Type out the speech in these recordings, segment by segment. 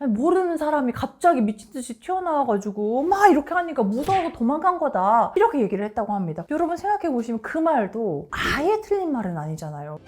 모르는 사람이 갑자기 미친 듯이 튀어나와가지고 막 이렇게 하니까 무서워서 도망간 거다, 이렇게 얘기를 했다고 합니다. 여러분 생각해보시면 그 말도 아예 틀린 말은 아니잖아요.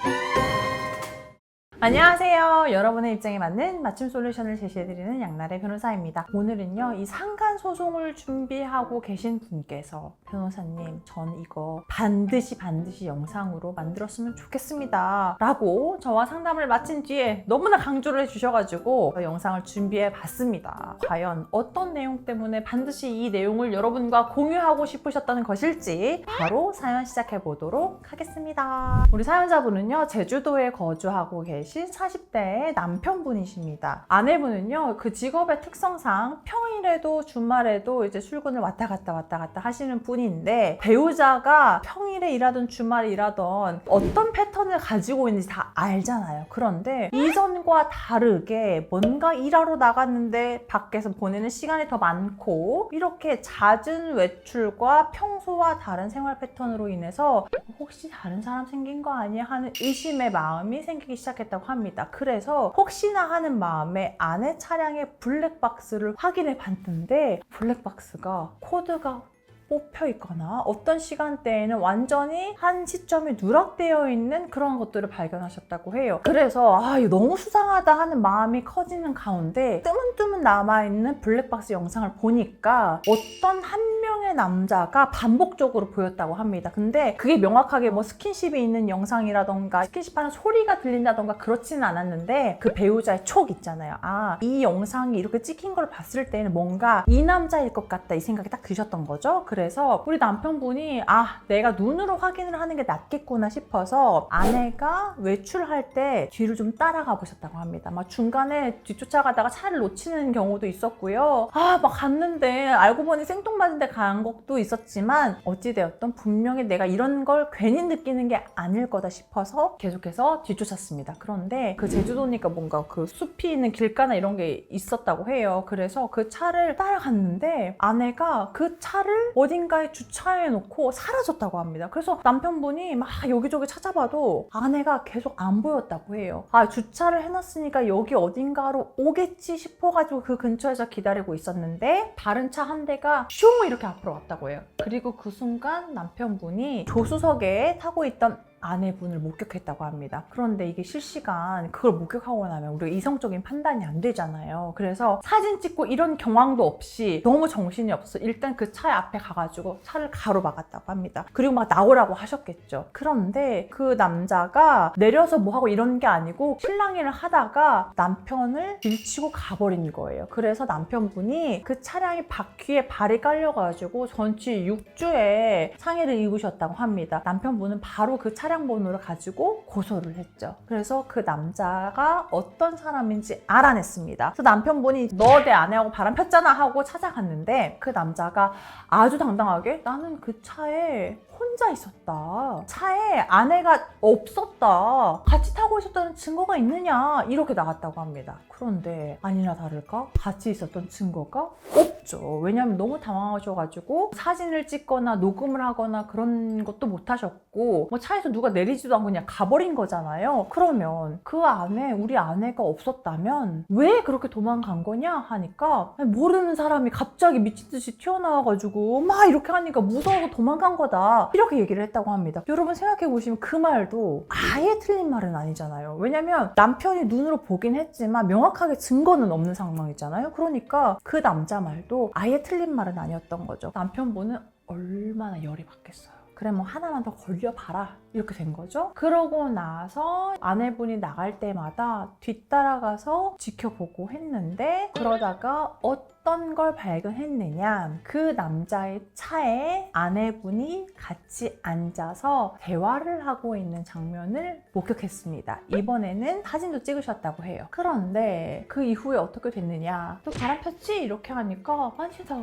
안녕하세요. 여러분의 입장에 맞는 맞춤 솔루션을 제시해드리는 양나래 변호사입니다. 오늘은요, 이 상간소송을 준비하고 계신 분께서 변호사님, 전 이거 반드시 영상으로 만들었으면 좋겠습니다 라고 저와 상담을 마친 뒤에 너무나 강조를 해주셔가지고 영상을 준비해 봤습니다. 과연 어떤 내용 때문에 반드시 이 내용을 여러분과 공유하고 싶으셨다는 것일지 바로 사연 시작해 보도록 하겠습니다. 우리 사연자분은요, 제주도에 거주하고 계신 40대의 남편분이십니다. 아내분은요, 그 직업의 특성상 평일에도 주말에도 이제 출근을 왔다 갔다 하시는 분인데, 배우자가 평일에 일하던 주말에 일하던 어떤 패턴을 가지고 있는지 다 알잖아요. 그런데 이전과 다르게 뭔가 일하러 나갔는데 밖에서 보내는 시간이 더 많고, 이렇게 잦은 외출과 평소와 다른 생활 패턴으로 인해서 혹시 다른 사람 생긴 거 아니야 하는 의심의 마음이 생기기 시작했다고 합니다. 그래서 혹시나 하는 마음에 아내 차량의 블랙박스를 확인해 봤는데, 블랙박스가 코드가 뽑혀 있거나 어떤 시간대에는 완전히 한 시점이 누락되어 있는 그런 것들을 발견하셨다고 해요. 그래서 이거 너무 수상하다 하는 마음이 커지는 가운데 뜨문뜨문 남아있는 블랙박스 영상을 보니까 어떤 한 명의 남자가 반복적으로 보였다고 합니다. 근데 그게 명확하게 뭐 스킨십이 있는 영상이라던가 스킨십하는 소리가 들린다던가 그렇지는 않았는데, 그 배우자의 촉 있잖아요. 이 영상이 이렇게 찍힌 걸 봤을 때는 뭔가 이 남자일 것 같다, 이 생각이 딱 드셨던 거죠. 그래서 우리 남편분이 내가 눈으로 확인을 하는 게 낫겠구나 싶어서 아내가 외출할 때 뒤를 좀 따라가 보셨다고 합니다. 막 중간에 뒤쫓아가다가 차를 놓치는 경우도 있었고요. 막 갔는데 알고 보니 생뚱맞은 데 간 것도 있었지만, 어찌되었던 분명히 내가 이런 걸 괜히 느끼는 게 아닐 거다 싶어서 계속해서 뒤쫓았습니다. 그런데 그 제주도니까 뭔가 그 숲이 있는 길가나 이런 게 있었다고 해요. 그래서 그 차를 따라갔는데 아내가 그 차를 어딘가에 주차해 놓고 사라졌다고 합니다. 그래서 남편분이 막 여기저기 찾아봐도 아내가 계속 안 보였다고 해요. 주차를 해놨으니까 여기 어딘가로 오겠지 싶어가지고 그 근처에서 기다리고 있었는데, 다른 차 한 대가 슝 이렇게 앞으로 왔다고 해요. 그리고 그 순간 남편분이 조수석에 타고 있던 아내분을 목격했다고 합니다. 그런데 이게 실시간 그걸 목격하고 나면 우리가 이성적인 판단이 안 되잖아요. 그래서 사진 찍고 이런 경황도 없이 너무 정신이 없어 일단 그 차 앞에 가가지고 차를 가로막았다고 합니다. 그리고 막 나오라고 하셨겠죠. 그런데 그 남자가 내려서 뭐하고 이런 게 아니고 실랑이를 하다가 남편을 밀치고 가버린 거예요. 그래서 남편분이 그 차량의 바퀴에 발이 깔려가지고 전치 6주에 상해를 입으셨다고 합니다. 남편분은 바로 그 차량 번호를 가지고 고소를 했죠. 그래서 그 남자가 어떤 사람인지 알아냈습니다. 그래서 남편분이 너 내 아내하고 바람 폈잖아 하고 찾아갔는데, 그 남자가 아주 당당하게 나는 그 차에 혼자 있었다, 차에 아내가 없었다, 같이 타고 있었다는 증거가 있느냐, 이렇게 나갔다고 합니다. 그런데 아니나 다를까 같이 있었던 증거가 없죠. 왜냐하면 너무 당황하셔가지고 사진을 찍거나 녹음을 하거나 그런 것도 못 하셨고, 뭐 차에서 누가 내리지도 않고 그냥 가버린 거잖아요. 그러면 그 안에 우리 아내가 없었다면 왜 그렇게 도망간 거냐 하니까, 모르는 사람이 갑자기 미친 듯이 튀어나와가지고 막 이렇게 하니까 무서워서 도망간 거다, 이렇게 얘기를 했다고 합니다. 여러분 생각해보시면 그 말도 아예 틀린 말은 아니잖아요. 왜냐면 남편이 눈으로 보긴 했지만 명확하게 증거는 없는 상황이잖아요. 그러니까 그 남자 말도 아예 틀린 말은 아니었던 거죠. 남편분은 얼마나 열이 받겠어요. 그래 뭐 하나만 더 걸려봐라, 이렇게 된 거죠. 그러고 나서 아내분이 나갈 때마다 뒤따라가서 지켜보고 했는데, 그러다가 어떤 걸 발견했느냐, 그 남자의 차에 아내분이 같이 앉아서 대화를 하고 있는 장면을 목격했습니다. 이번에는 사진도 찍으셨다고 해요. 그런데 그 이후에 어떻게 됐느냐, 또 바람 폈지? 이렇게 하니까 아니다,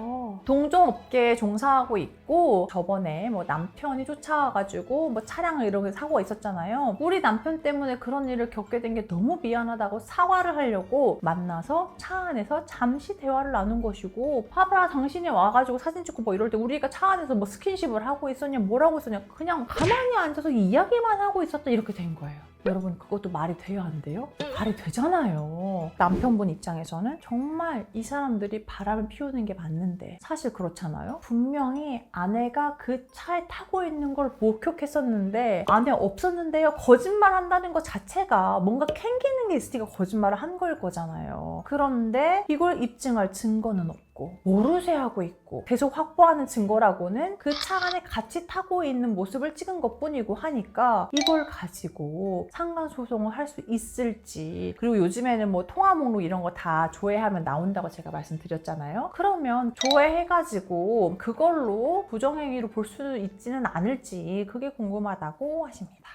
동종업계에 종사하고 있고 저번에 뭐 남편이 쫓아와가지고 뭐 차량을 이렇게 사고가 있었잖아요. 우리 남편 때문에 그런 일을 겪게 된 게 너무 미안하다고 사과를 하려고 만나서 차 안에서 잠시 대화를 나눈 것이고, 봐봐 당신이 와가지고 사진 찍고 뭐 이럴 때 우리가 차 안에서 뭐 스킨십을 하고 있었냐, 뭘 하고 있었냐, 그냥 가만히 앉아서 이야기만 하고 있었다, 이렇게 된 거예요. 여러분 그것도 말이 돼요 안 돼요? 말이 되잖아요. 남편분 입장에서는 정말 이 사람들이 바람을 피우는 게 맞는데 사실 그렇잖아요. 분명히 아내가 그 차에 타고 있는 걸 목격했었는데 아내 없었는데요 거짓말 한다는 것 자체가 뭔가 캥기는 게 있으니까 거짓말을 한 걸 거잖아요. 그런데 이걸 입증할 증거는 없고 모르쇠 하고 있고 계속 확보하는 증거라고는 그 차 안에 같이 타고 있는 모습을 찍은 것뿐이고 하니까 이걸 가지고 상간 소송을 할 수 있을지, 그리고 요즘에는 뭐 통화 목록 이런 거 다 조회하면 나온다고 제가 말씀드렸잖아요. 그러면 조회해가지고 그걸로 부정행위로 볼 수 있지는 않을지 그게 궁금하다고 하십니다.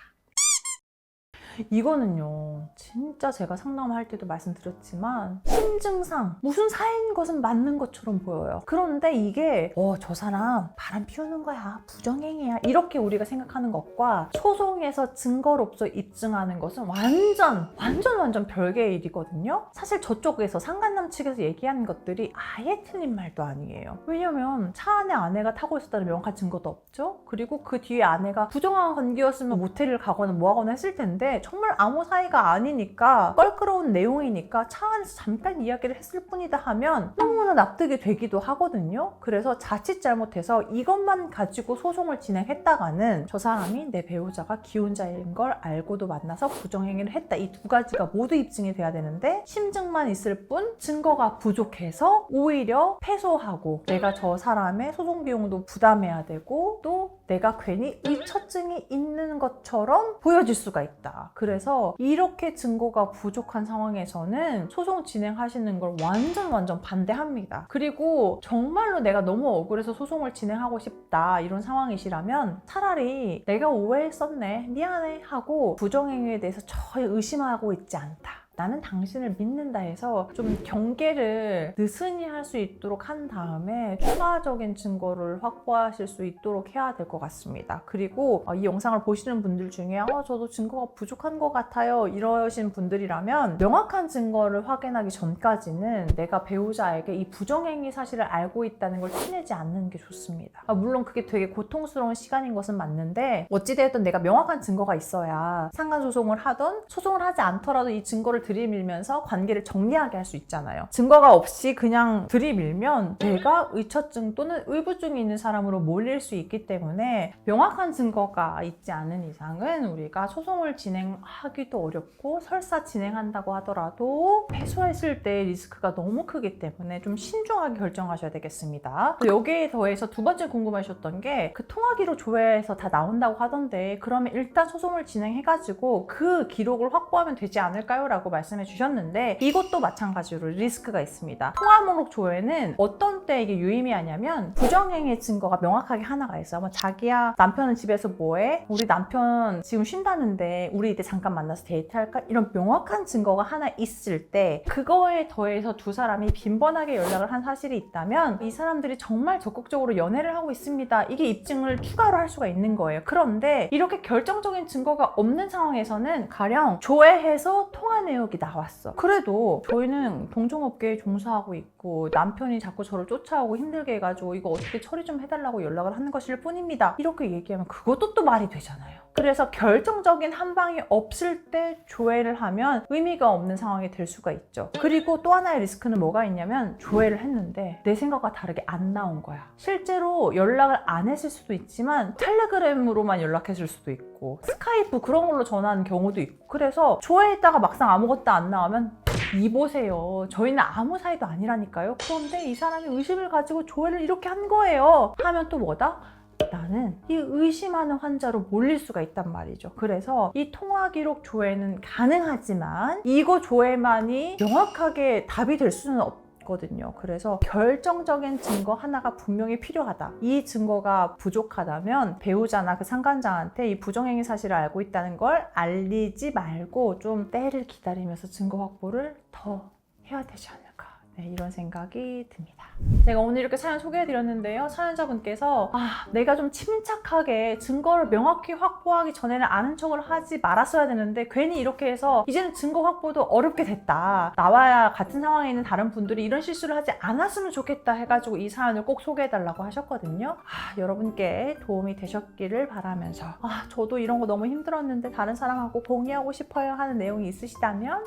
이거는요 진짜 제가 상담할 때도 말씀드렸지만 심증상 무슨 사인 것은 맞는 것처럼 보여요. 그런데 이게 저 사람 바람 피우는 거야, 부정행위야, 이렇게 우리가 생각하는 것과 소송에서 증거로서 입증하는 것은 완전 별개의 일이거든요. 사실 저쪽에서 상간남 측에서 얘기하는 것들이 아예 틀린 말도 아니에요. 왜냐면 차 안에 아내가 타고 있었다는 명확한 증거도 없죠. 그리고 그 뒤에 아내가 부정한 관계였으면 모텔을 가거나 뭐하거나 했을 텐데 정말 아무 사이가 아니니까 껄끄러운 내용이니까 차 안에서 잠깐 이야기를 했을 뿐이다 하면 너무나 납득이 되기도 하거든요. 그래서 자칫 잘못해서 이것만 가지고 소송을 진행했다가는 저 사람이 내 배우자가 기혼자인 걸 알고도 만나서 부정행위를 했다, 이 두 가지가 모두 입증이 돼야 되는데 심증만 있을 뿐 증거가 부족해서 오히려 패소하고 내가 저 사람의 소송 비용도 부담해야 되고 또 내가 괜히 의처증이 있는 것처럼 보여질 수가 있다. 그래서 이렇게 증거가 부족한 상황에서는 소송 진행하시는 걸 완전 반대합니다. 그리고 정말로 내가 너무 억울해서 소송을 진행하고 싶다 이런 상황이시라면 차라리 내가 오해했었네, 미안해 하고 부정행위에 대해서 전혀 의심하고 있지 않다, 나는 당신을 믿는다 해서 좀 경계를 느슨히 할 수 있도록 한 다음에 추가적인 증거를 확보하실 수 있도록 해야 될 것 같습니다. 그리고 이 영상을 보시는 분들 중에 저도 증거가 부족한 것 같아요 이러신 분들이라면 명확한 증거를 확인하기 전까지는 내가 배우자에게 이 부정행위 사실을 알고 있다는 걸 티내지 않는 게 좋습니다. 물론 그게 되게 고통스러운 시간인 것은 맞는데 어찌되었든 내가 명확한 증거가 있어야 상간소송을 하던 소송을 하지 않더라도 이 증거를 들이밀면서 관계를 정리하게 할 수 있잖아요. 증거가 없이 그냥 들이밀면 내가 의처증 또는 의부증이 있는 사람으로 몰릴 수 있기 때문에 명확한 증거가 있지 않은 이상은 우리가 소송을 진행하기도 어렵고 설사 진행한다고 하더라도 패소했을 때 리스크가 너무 크기 때문에 좀 신중하게 결정하셔야 되겠습니다. 여기에 더해서 두 번째 궁금하셨던 게 그 통화기록 조회에서 다 나온다고 하던데 그러면 일단 소송을 진행해가지고 그 기록을 확보하면 되지 않을까요? 라고 말씀해 주셨는데 이것도 마찬가지로 리스크가 있습니다. 통화 목록 조회는 어떤 때 이게 유의미하냐면 부정행위 증거가 명확하게 하나가 있어. 자기야 남편은 집에서 뭐해? 우리 남편 지금 쉰다는데 우리 이때 잠깐 만나서 데이트할까? 이런 명확한 증거가 하나 있을 때 그거에 더해서 두 사람이 빈번하게 연락을 한 사실이 있다면 이 사람들이 정말 적극적으로 연애를 하고 있습니다, 이게 입증을 추가로 할 수가 있는 거예요. 그런데 이렇게 결정적인 증거가 없는 상황에서는 가령 조회해서 통화 내역이 나왔어. 그래도 저희는 동종업계에 종사하고 있고 남편이 자꾸 저를 쫓아오고 힘들게 해가지고 이거 어떻게 처리 좀 해달라고 연락을 하는 것일 뿐입니다, 이렇게 얘기하면 그것도 또 말이 되잖아요. 그래서 결정적인 한 방이 없을 때 조회를 하면 의미가 없는 상황이 될 수가 있죠. 그리고 또 하나의 리스크는 뭐가 있냐면 조회를 했는데 내 생각과 다르게 안 나온 거야. 실제로 연락을 안 했을 수도 있지만 텔레그램으로만 연락했을 수도 있고 스카이프 그런 걸로 전화하는 경우도 있고, 그래서 조회했다가 막상 아무것도 안 나오면 이보세요, 저희는 아무 사이도 아니라니까요. 그런데 이 사람이 의심을 가지고 조회를 이렇게 한 거예요 하면 또 뭐다? 나는 이 의심하는 환자로 몰릴 수가 있단 말이죠. 그래서 이 통화 기록 조회는 가능하지만 이거 조회만이 명확하게 답이 될 수는 없거든요. 그래서 결정적인 증거 하나가 분명히 필요하다, 이 증거가 부족하다면 배우자나 그 상간자한테 이 부정행위 사실을 알고 있다는 걸 알리지 말고 좀 때를 기다리면서 증거 확보를 더 해야 되지 않을까, 네, 이런 생각이 듭니다. 제가 오늘 이렇게 사연 소개해드렸는데요. 사연자분께서 내가 좀 침착하게 증거를 명확히 확보하기 전에는 아는 척을 하지 말았어야 되는데 괜히 이렇게 해서 이제는 증거 확보도 어렵게 됐다. 나와 같은 상황에 있는 다른 분들이 이런 실수를 하지 않았으면 좋겠다 해가지고 이 사연을 꼭 소개해달라고 하셨거든요. 여러분께 도움이 되셨기를 바라면서 저도 이런 거 너무 힘들었는데 다른 사람하고 공유하고 싶어요 하는 내용이 있으시다면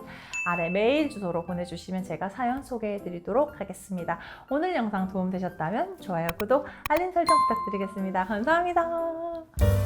아래 메일 주소로 보내주시면 제가 사연 소개해드리도록 하겠습니다. 오늘 영상 도움되셨다면 좋아요, 구독, 알림 설정 부탁드리겠습니다. 감사합니다.